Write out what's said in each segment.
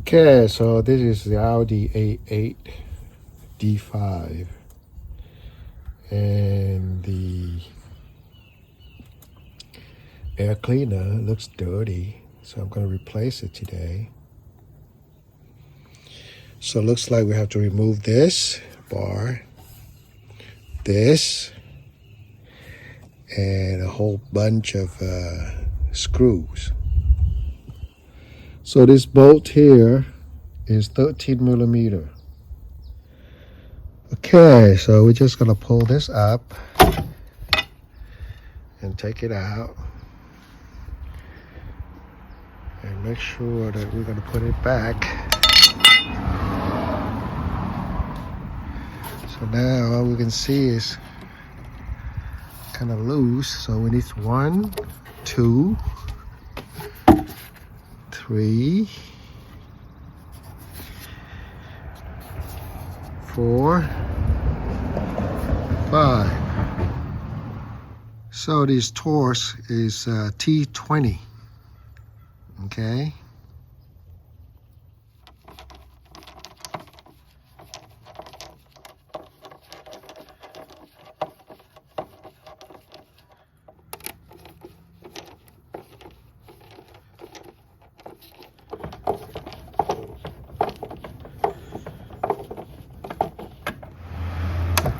Okay, so this is the Audi A8 D5, and the air cleaner looks dirty, so I'm going to replace it today. So it looks like we have to remove this bar, this, and a whole bunch of screws. So this bolt here is 13 millimeter. Okay, so we're just gonna pull this up and take it out and make sure that we're gonna put it back. So now all we can see is kind of loose, so we need 1, 2, 3, 4, 5. So this Taurus is T20. Okay.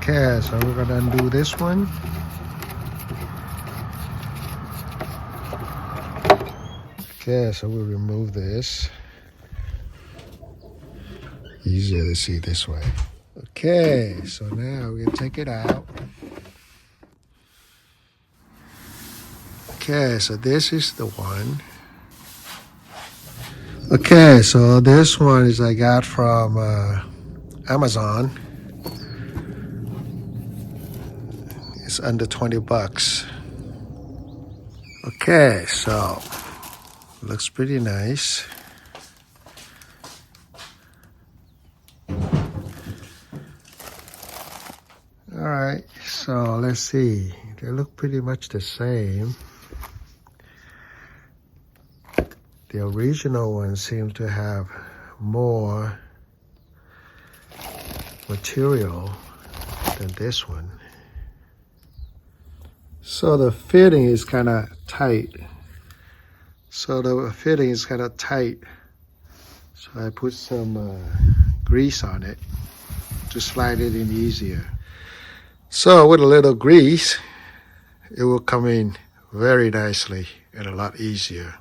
Okay, so we're gonna undo this one. Okay, so we'll remove this. Easier to see this way. Okay, so now we're gonna take it out. Okay, so this is the one. Okay, so this one is I got from Amazon. It's under 20 bucks. Okay, so looks pretty nice. All right, so let's see. They look pretty much the same. The original one seems to have more material than this one. So the fitting is kind of tight. So I put some grease on it to slide it in easier. So with a little grease, it will come in very nicely and a lot easier.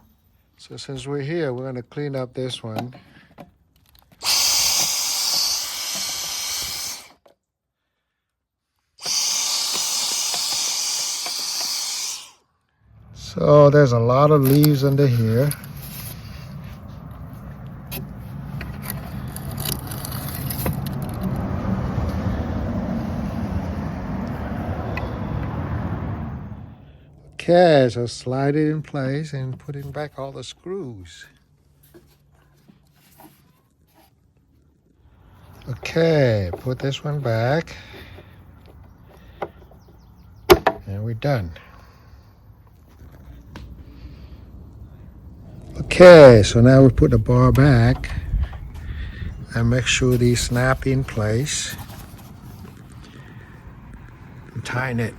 So since we're here, we're going to clean up this one. So there's a lot of leaves under here. Okay, so slide it in place and put in back all the screws. Okay, put this one back. And we're done. Okay, so now we put the bar back and make sure these snap in place. And tighten it.